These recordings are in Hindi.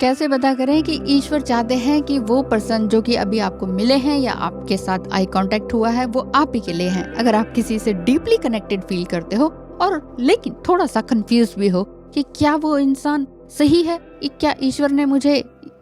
कैसे पता करें कि ईश्वर चाहते हैं कि वो पर्सन जो कि अभी आपको मिले हैं या आपके साथ आई कांटेक्ट हुआ है वो आप ही के लिए हैं। अगर आप किसी से डीपली कनेक्टेड फील करते हो और लेकिन थोड़ा सा कंफ्यूज भी हो कि क्या वो इंसान सही है, क्या ईश्वर ने मुझे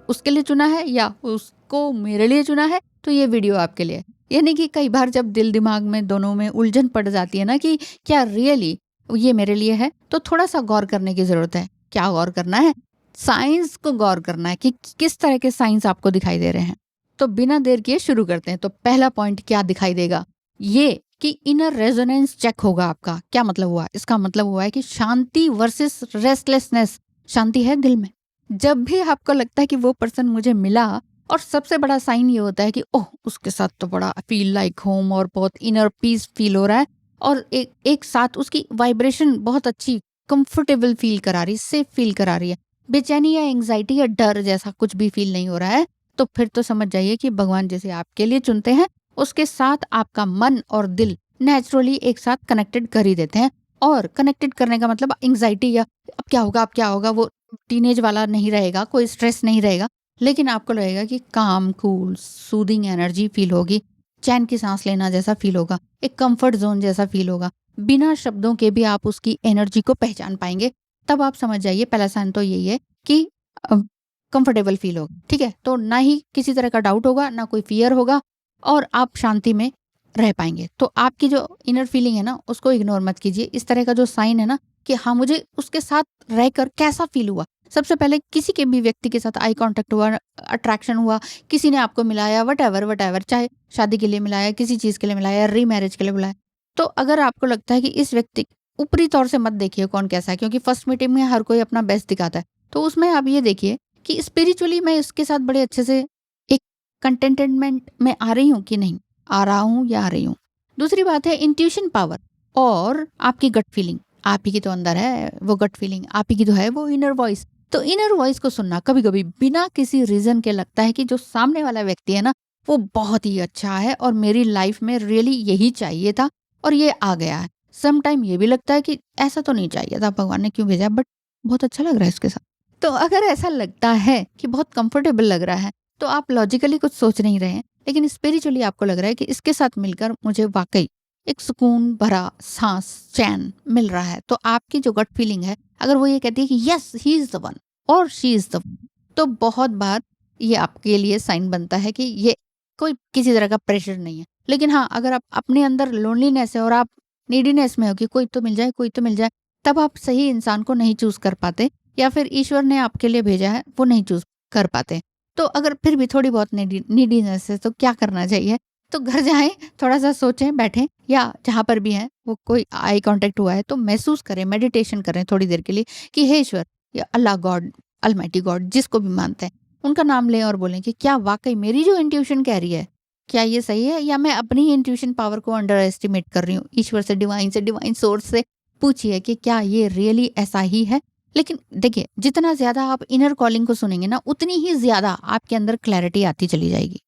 उसके लिए चुना है या उसको मेरे लिए चुना है, तो ये वीडियो आपके लिए। यानी कि कई बार जब दिल दिमाग में दोनों में उलझन पड़ जाती है ना कि क्या रियली ये मेरे लिए है, तो थोड़ा सा गौर करने की जरूरत है। क्या गौर करना है? साइंस को गौर करना है कि किस तरह के साइंस आपको दिखाई दे रहे हैं। तो बिना देर किए शुरू करते हैं। तो पहला पॉइंट क्या दिखाई देगा, ये कि इनर रेजोनेंस चेक होगा आपका। क्या मतलब हुआ? इसका मतलब हुआ है कि शांति वर्सेस रेस्टलेसनेस। शांति है दिल में जब भी आपको लगता है कि वो पर्सन मुझे मिला, और सबसे बड़ा साइन ये होता है कि ओह उसके साथ तो बड़ा फील लाइक होम और बहुत इनर पीस फील हो रहा है, और एक साथ उसकी वाइब्रेशन बहुत अच्छी कंफर्टेबल फील करा रही, सेफ फील करा रही है, बेचैनी या एंग्जाइटी या डर जैसा कुछ भी फील नहीं हो रहा है, तो फिर तो समझ जाइए कि भगवान जैसे आपके लिए चुनते हैं उसके साथ आपका मन और दिल नेचुरली एक साथ कनेक्टेड कर ही देते हैं। और कनेक्टेड करने का मतलब एंग्जाइटी या अब क्या होगा अब क्या होगा वो टीनेज वाला नहीं रहेगा, कोई स्ट्रेस नहीं रहेगा, लेकिन आपको लगेगा कि काम कूल सूदिंग एनर्जी फील होगी, चैन की सांस लेना जैसा फील होगा, एक कंफर्ट जोन जैसा फील होगा। बिना शब्दों के भी आप उसकी एनर्जी को पहचान पाएंगे। तब आप समझ जाइए पहला साइन तो यही है कि कंफर्टेबल फील होगा। ठीक है, तो ना ही किसी तरह का डाउट होगा, ना कोई फियर होगा, और आप शांति में रह पाएंगे। तो आपकी जो इनर फीलिंग है ना उसको इग्नोर मत कीजिए। इस तरह का जो साइन है ना कि हाँ मुझे उसके साथ रहकर कैसा फील हुआ, सबसे पहले किसी के भी व्यक्ति के साथ आई कांटेक्ट हुआ, अट्रैक्शन हुआ, किसी ने आपको मिलाया, वट एवर चाहे शादी के लिए मिलाया, किसी चीज के लिए मिलाया, री मैरिज के लिए मिलाया, तो अगर आपको लगता है कि इस व्यक्ति, ऊपरी तौर से मत देखिए कौन कैसा है, क्योंकि फर्स्ट मीटिंग में हर कोई अपना बेस्ट दिखाता है, तो उसमें आप ये देखिए कि स्पिरिचुअली मैं इसके साथ बड़े अच्छे से एक कंटेंटमेंट में आ रही हूँ कि नहीं, आ रहा हूँ या आ रही हूँ। दूसरी बात है इंट्यूशन पावर और आपकी गट फीलिंग। आप ही की तो अंदर है वो गट फीलिंग, आप ही की तो है वो इनर वॉइस। तो इनर वॉइस को सुनना कभी कभी बिना किसी रीजन के लगता है कि जो सामने वाला व्यक्ति है ना वो बहुत ही अच्छा है और मेरी लाइफ में रियली यही चाहिए था और ये आ गया है। सम टाइम ये भी लगता है कि ऐसा तो नहीं चाहिए था, भगवान ने क्यों भेजा, बट बहुत अच्छा लग रहा है इसके साथ। तो अगर ऐसा लगता है कि बहुत कंफर्टेबल लग रहा है, तो आप लॉजिकली कुछ सोच नहीं रहे हैं, लेकिन स्पिरिचुअली आपको लग रहा है कि इसके साथ मिलकर मुझे वाकई एक सुकून भरा सांस चैन मिल रहा है। तो आपकी जो गट फीलिंग है अगर वो ये कहती है कि yes he is the one और शी इज द वन, तो बहुत बार ये आपके लिए साइन बनता है कि ये कोई किसी तरह का प्रेशर नहीं है। लेकिन हाँ, अगर आप अपने अंदर लोनलीनेस है और आप नीडीनेस में हो कि कोई तो मिल जाए कोई तो मिल जाए, तब आप सही इंसान को नहीं चूज कर पाते, या फिर ईश्वर ने आपके लिए भेजा है वो नहीं चूज कर पाते। तो अगर फिर भी थोड़ी बहुत नीडीनेस है तो क्या करना चाहिए, तो घर जाएं, थोड़ा सा सोचें, बैठें, या जहां पर भी हैं वो कोई आई कांटेक्ट हुआ है तो महसूस करें, मेडिटेशन करें थोड़ी देर के लिए कि हे ईश्वर या अल्लाह गॉड, अलमाइटी गॉड, जिसको भी मानते हैं उनका नाम लें और बोलें कि क्या वाकई मेरी जो इंट्यूशन कह रही है क्या ये सही है, या मैं अपनी इंट्यूशन पावर को अंडर एस्टिमेट कर रही हूँ। ईश्वर से डिवाइन सोर्स से पूछिए कि क्या ये रियली ऐसा ही है। लेकिन देखिए जितना ज्यादा आप इनर कॉलिंग को सुनेंगे ना उतनी ही ज्यादा आपके अंदर क्लैरिटी आती चली जाएगी।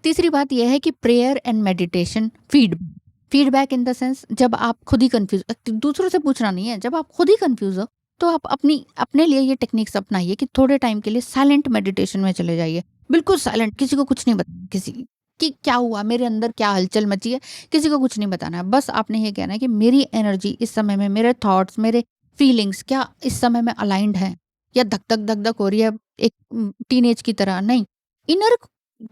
तीसरी बात यह है कि prayer and meditation feedback in the sense, जब आप खुद ही कंफ्यूज, दूसरों से पूछना नहीं है, जब आप खुद ही कंफ्यूज हो तो आप अपने लिए ये टेक्निक्स अपनाइए कि थोड़े टाइम के लिए साइलेंट मेडिटेशन में चले जाइए। बिल्कुल साइलेंट, किसी को कुछ नहीं बताना, किसी कि क्या हुआ मेरे अंदर, क्या हलचल मची है, किसी को कुछ नहीं बताना है। बस आपने ये कहना है कि मेरी एनर्जी इस समय में, मेरे थॉट्स, मेरे फीलिंग्स क्या इस समय में अलाइंड है, या धक धक हो रही है एक टीनेज की तरह। नहीं, इनर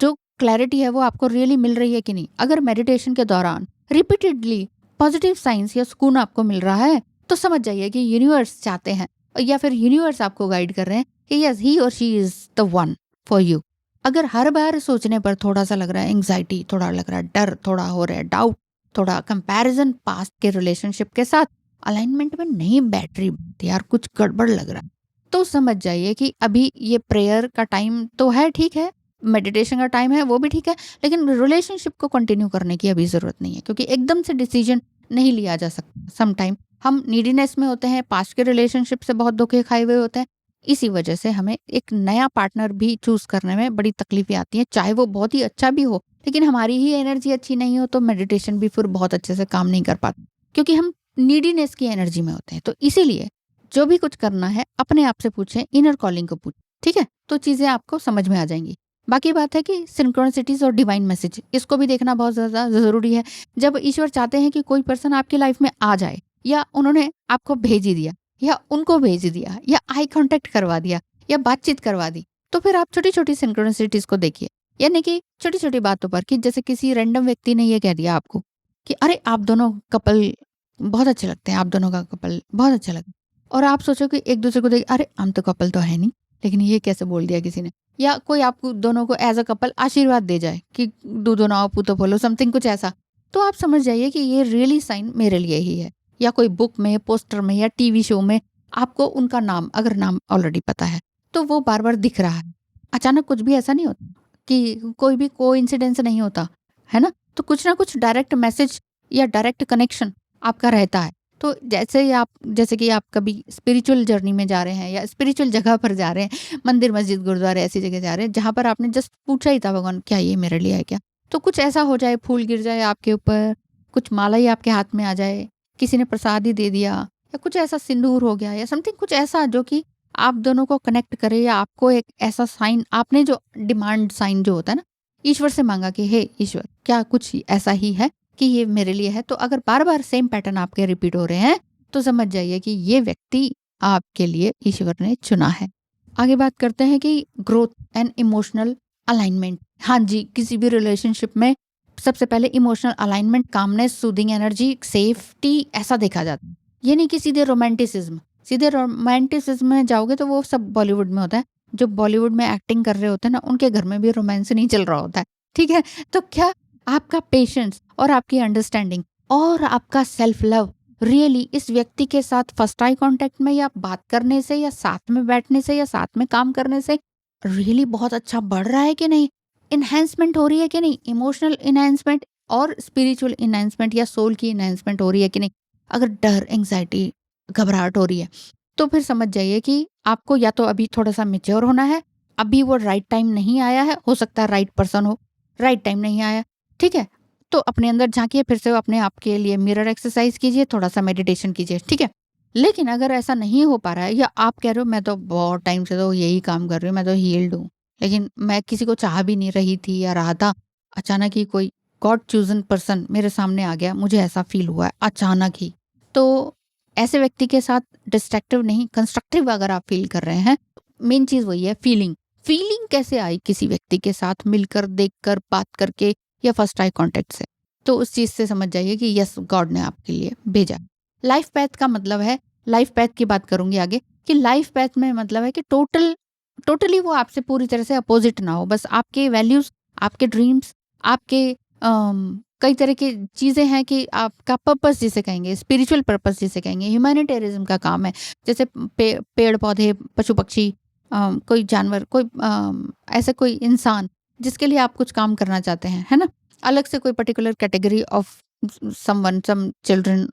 जो क्लैरिटी है वो आपको रियली मिल रही है कि नहीं। अगर मेडिटेशन के दौरान रिपीटेडली पॉजिटिव साइंस या सुकून आपको मिल रहा है तो समझ जाइए कि यूनिवर्स चाहते हैं, या फिर यूनिवर्स आपको गाइड कर रहे हैं कि यस ही और she is the one for you. अगर हर बार सोचने पर थोड़ा सा लग रहा है एंग्जाइटी, थोड़ा लग रहा है डर, थोड़ा हो रहा है डाउट, थोड़ा कंपैरिजन पास्ट के रिलेशनशिप के साथ, अलाइनमेंट में नहीं बैठ रही यार, कुछ गड़बड़ लग रहा है, तो समझ जाइए कि अभी ये प्रेयर का टाइम तो है, ठीक है, मेडिटेशन का टाइम है वो भी ठीक है, लेकिन रिलेशनशिप को कंटिन्यू करने की अभी जरूरत नहीं है, क्योंकि एकदम से डिसीजन नहीं लिया जा सकता। सम टाइम हम नीडीनेस में होते हैं, पास्ट के रिलेशनशिप से बहुत धोखे खाए हुए होते हैं, इसी वजह से हमें एक नया पार्टनर भी चूज करने में बड़ी तकलीफें आती हैं, चाहे वो बहुत ही अच्छा भी हो, लेकिन हमारी ही एनर्जी अच्छी नहीं हो तो मेडिटेशन भी फिर बहुत अच्छे से काम नहीं कर पाता, क्योंकि हम नीडीनेस की एनर्जी में होते हैं। तो इसीलिए जो भी कुछ करना है अपने आप से पूछें, इनर कॉलिंग को पूछें, ठीक है? तो चीज़ें आपको समझ में आ जाएँगी। बाकी बात है कि सिंक्रोनिसिटीज़ और डिवाइन मैसेज, इसको भी देखना बहुत ज़्यादा ज़रूरी है। जब ईश्वर चाहते हैं कि कोई पर्सन आपकी लाइफ में आ जाए, या उन्होंने आपको भेज ही दिया, या उनको भेज दिया, या आई कॉन्टैक्ट करवा दिया, या बातचीत करवा दी, तो फिर आप छोटी-छोटी सिंक्रोनिसिटीज़ को देखिए। यानी कि छोटी-छोटी बातों पर, कि जैसे किसी रैंडम व्यक्ति ने ये कह दिया आपको कि अरे! आप दोनों कपल बहुत अच्छे लगते हैं, आप दोनों का कपल बहुत अच्छा लगा। और आप सोचो कि एक-दूसरे को देख, अरे! हम तो कपल तो है नहीं, लेकिन ये कैसे बोल दिया किसी ने। या कोई आपको दोनों को एज़ अ कपल आशीर्वाद दे जाए कि दूधो नाव पूतो फलो, समथिंग कुछ ऐसा। तो आप समझ जाइए कि ये रियली साइन मेरे लिए ही है। या कोई बुक में, पोस्टर में, या टीवी शो में आपको उनका नाम, अगर नाम ऑलरेडी पता है, तो वो बार-बार दिख रहा है। अचानक कुछ भी ऐसा नहीं होता कि कोई भी कोइंसिडेंस नहीं होता, है ना? तो कुछ ना कुछ डायरेक्ट मैसेज या डायरेक्ट कनेक्शन आपका रहता है। तो जैसे कि आप कभी स्पिरिचुअल जर्नी में जा रहे हैं, या स्पिरिचुअल जगह पर जा रहे हैं, मंदिर, मस्जिद, गुरुद्वारे, ऐसी जगह जा रहे हैं जहाँ पर आपने जस्ट पूछा ही था भगवान, क्या ये मेरे लिए है क्या? तो कुछ ऐसा हो जाए, फूल गिर जाए आपके ऊपर, कुछ माला ही आपके हाथ में आ जाए, किसी ने प्रसाद ही दे दिया, या कुछ ऐसा सिंदूर हो गया, या समथिंग कुछ ऐसा जो कि आप दोनों को कनेक्ट करे, या आपको एक ऐसा साइन, आपने जो डिमांड साइन जो होता है ना, ईश्वर से मांगा कि हे ईश्वर, क्या कुछ ऐसा ही है कि ये मेरे लिए है। तो अगर बार-बार सेम पैटर्न आपके रिपीट हो रहे हैं, तो समझ जाइए कि ये व्यक्ति आपके लिए ईश्वर ने चुना है। आगे बात करते हैं कि ग्रोथ एंड इमोशनल अलाइनमेंट। हाँ जी, किसी भी रिलेशनशिप में सबसे पहले emotional alignment, calmness, soothing energy, safety, ऐसा देखा जाता है। ये नहीं कि सीधे रोमांटिसिज्म। सीधे रोमांटिसिज्म में जाओगे तो वो सब बॉलीवुड में होता है। जो बॉलीवुड में एक्टिंग कर रहे होते हैं ना, उनके घर में भी रोमांस नहीं चल रहा होता है। ठीक है? तो क्या आपका पेशेंस और आपकी अंडरस्टैंडिंग और आपका सेल्फ लव रियली इस व्यक्ति के साथ फर्स्ट आई कांटेक्ट में, या बात करने से, या साथ में बैठने से, या साथ में काम करने से रियली बहुत अच्छा बढ़ रहा है कि नहीं, इन्हेंसमेंट हो रही है कि नहीं, इमोशनल इन्हेंसमेंट और स्पिरिचुअल इन्हेंसमेंट या सोल की इन्हेंसमेंट हो रही है कि नहीं। अगर डर, एंग्जाइटी, घबराहट हो रही है, तो फिर समझ जाइए कि आपको या तो अभी थोड़ा सा मेच्योर होना है, अभी वो राइट टाइम नहीं आया है, हो सकता है राइट पर्सन हो, राइट टाइम नहीं आया, ठीक है? तो अपने अंदर झाँकिए, फिर से अपने आप के लिए मिरर एक्सरसाइज कीजिए, थोड़ा-सा मेडिटेशन कीजिए, ठीक है? लेकिन अगर ऐसा नहीं हो पा रहा है, या आप कह रहे हो मैं तो बहुत टाइम से तो यही काम कर रही हूँ, मैं तो हील्ड हूँ, लेकिन मैं किसी को चाह भी नहीं रही थी या रहा था, अचानक ही कोई गॉड चूज़न पर्सन मेरे सामने आ गया, मुझे ऐसा फ़ील हुआ है अचानक ही। तो ऐसे व्यक्ति के साथ डिस्ट्रक्टिव नहीं, कंस्ट्रक्टिव अगर आप फ़ील कर रहे हैं, मेन चीज़ वही है फीलिंग। फीलिंग कैसे आई किसी व्यक्ति के साथ मिलकर, देखकर, बात करके, या फर्स्ट आई कांटेक्ट से, तो उस चीज़ से समझ जाइए कि यस, गॉड ने आपके लिए भेजा। लाइफ पैथ का मतलब है, लाइफ पैथ की बात करूंगी आगे, कि लाइफ पैथ में मतलब है कि टोटली वो आपसे पूरी तरह से अपोजिट ना हो, बस आपके वैल्यूज, आपके ड्रीम्स, आपके कई तरह की चीज़ें हैं, कि आपका पर्पस जिसे कहेंगे, स्पिरिचुअल पर्पस जिसे कहेंगे, ह्यूमैनिटेरिज्म का काम है, जैसे पेड़ पौधे, पशु पक्षी, कोई जानवर, कोई ऐसा कोई इंसान जिसके लिए आप कुछ काम करना चाहते हैं, है ना? अलग से कोई particular category of someone, some children,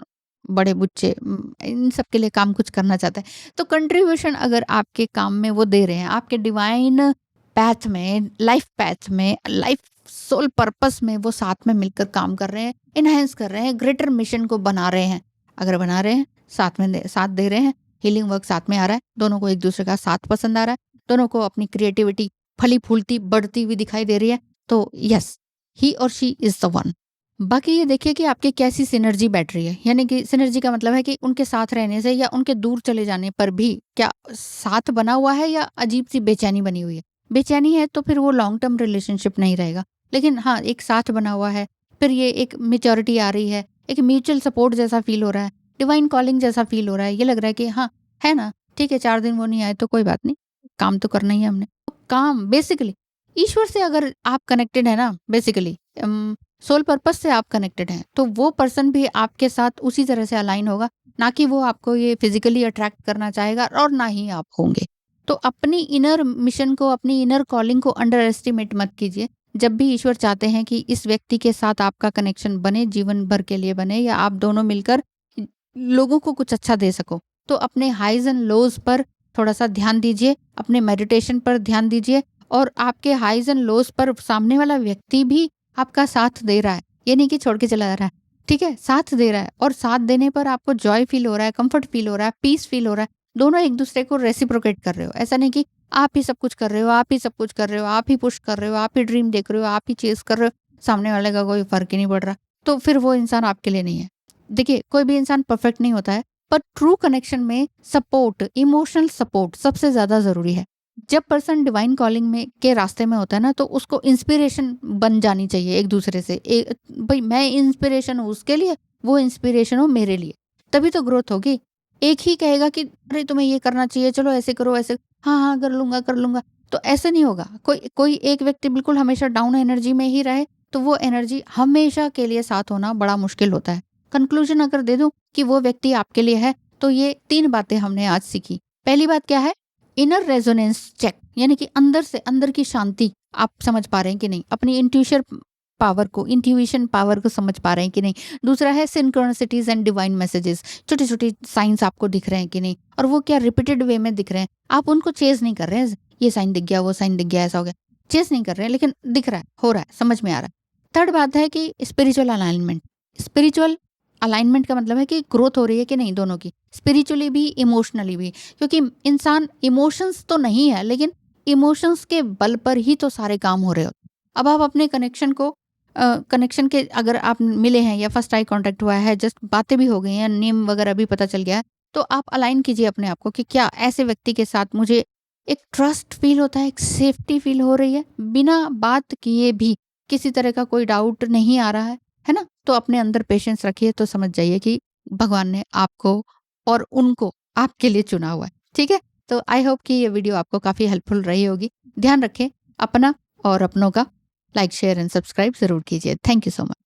बड़े बच्चे, इन सब के लिए काम कुछ करना चाहते हैं। तो कंट्रीब्यूशन अगर आपके काम में वो दे रहे हैं, आपके डिवाइन पैथ में, लाइफ सोल पर्पस में वो साथ में मिलकर काम कर रहे हैं, इनहेंस कर रहे हैं, ग्रेटर मिशन को बना रहे हैं। अगर बना रहे हैं, साथ दे रहे हैं, हीलिंग वर्क साथ में आ रहा है, दोनों को एक दूसरे का साथ पसंद आ रहा है, दोनों को अपनी क्रिएटिविटी फली फूलती बढ़ती हुई दिखाई दे रही है, तो यस, ही और शी इज द वन। बाकी ये देखिए कि आपकी कैसी सिनर्जी बैठ रही है, यानी कि सिनर्जी का मतलब है कि उनके साथ रहने से या उनके दूर चले जाने पर भी क्या साथ बना हुआ है, या अजीब सी बेचैनी बनी हुई है। बेचैनी है तो फिर वो लॉन्ग टर्म रिलेशनशिप नहीं रहेगा, लेकिन हाँ, एक साथ बना हुआ है, फिर ये एक मेच्योरिटी आ रही है, एक म्यूचुअल सपोर्ट जैसा फील हो रहा है, डिवाइन कॉलिंग जैसा फील हो रहा है। ये लग रहा है कि हाँ, है ना, ठीक है, 4 दिन वो नहीं आए तो कोई बात नहीं, काम तो करना ही है हमने। तो काम बेसिकली ईश्वर से अगर आप कनेक्टेड है ना, बेसिकली सोल पर्पस से आप कनेक्टेड हैं, तो वो पर्सन भी आपके साथ उसी तरह से अलाइन होगा, ना कि वो आपको ये फिजिकली अट्रैक्ट करना चाहेगा, और ना ही आप होंगे। तो अपनी इनर मिशन को, अपनी इनर कॉलिंग को अंडर एस्टिमेट मत कीजिए। जब भी ईश्वर चाहते हैं कि इस व्यक्ति के साथ आपका कनेक्शन बने, जीवन भर के लिए बने, या आप दोनों मिलकर लोगों को कुछ अच्छा दे सको, तो अपने हाइज एंड लोज पर थोड़ा सा ध्यान दीजिए, अपने मेडिटेशन पर ध्यान दीजिए, और आपके हाइज एंड लोज पर सामने वाला व्यक्ति भी आपका साथ दे रहा है, ये नहीं कि छोड़ के चला जा रहा है, ठीक है, साथ दे रहा है, और साथ देने पर आपको जॉय फील हो रहा है, कंफर्ट फील हो रहा है, पीस फील हो रहा है, दोनों एक दूसरे को रेसिप्रोकेट कर रहे हो। ऐसा नहीं कि आप ही सब कुछ कर रहे हो, आप ही सब कुछ कर रहे हो, आप ही पुश कर रहे हो, आप ही ड्रीम देख रहे हो, आप ही चेज़ कर रहे हो, सामने वाले का कोई फ़र्क ही नहीं पड़ रहा, तो फिर वो इंसान आपके लिए नहीं है। देखिए, कोई भी इंसान परफेक्ट नहीं होता है, पर ट्रू कनेक्शन में सपोर्ट, इमोशनल सपोर्ट सबसे ज़्यादा ज़रूरी है। जब पर्सन डिवाइन कॉलिंग में के रास्ते में होता है ना, तो उसको इंस्पिरेशन बन जानी चाहिए एक-दूसरे से। भई मैं इंस्पिरेशन हूँ उसके लिए, वो इंस्पिरेशन हो मेरे लिए, तभी तो ग्रोथ होगी। एक ही कहेगा कि अरे तुम्हें ये करना चाहिए, चलो ऐसे करो, ऐसे हाँ, हाँ, कर लूँगा, तो ऐसे नहीं होगा। कोई कोई एक व्यक्ति बिल्कुल हमेशा डाउन एनर्जी में ही रहे, तो वो एनर्जी हमेशा के लिए साथ होना बड़ा मुश्किल होता है। कंक्लूज़न अगर दे दूँ कि वो व्यक्ति आपके लिए है, तो ये 3 बातें हमने आज सीखी। पहली बात क्या है? इनर रेजोनेंस चेक, यानी कि अंदर से अंदर की शांति आप समझ पा रहे हैं कि नहीं? अपनी इंट्यूइशन पावर को समझ पा रहे हैं कि नहीं? दूसरा है सिंक्रोनिसिटीज़ एंड डिवाइन मैसेजेस, छोटी-छोटी साइन्स आपको दिख रहे हैं कि नहीं? और वो क्या रिपीटेड वे में दिख रहे हैं। आप उनको चेज़ नहीं कर रहे हैं, ये साइन दिख गया, वो साइन दिख गया, ऐसा हो गया। चेज़ नहीं कर रहे हैं, लेकिन दिख रहा है, हो रहा है, समझ में आ रहा है। थर्ड बात है कि स्पिरिचुअल अलाइनमेंट। स्पिरिचुअल अलाइनमेंट का मतलब है कि ग्रोथ हो रही है कि नहीं दोनों की, स्पिरिचुअली भी, इमोशनली भी। क्योंकि इंसान इमोशंस तो नहीं है, लेकिन इमोशंस के बल पर ही तो सारे काम हो रहे होते हैं। अब आप अपने कनेक्शन के अगर आप मिले हैं या फर्स्ट आई कांटेक्ट हुआ है, जस्ट बातें भी हो गई हैं, नेम वगैरह भी पता चल गया है, तो आप अलाइन कीजिए अपने आप को कि क्या ऐसे व्यक्ति के साथ मुझे एक ट्रस्ट फील होता है, एक सेफ्टी फील हो रही है, बिना बात किए भी किसी तरह का कोई डाउट नहीं आ रहा है ना? तो अपने अंदर पेशेंस रखिए, तो समझ जाइए कि भगवान ने आपको और उनको आपके लिए चुना हुआ है। ठीक है? तो आई होप कि ये वीडियो आपको काफ़ी हेल्पफुल रही होगी। ध्यान रखें अपना और अपनों का। लाइक, शेयर एंड सब्सक्राइब ज़रूर कीजिए। Thank you so much.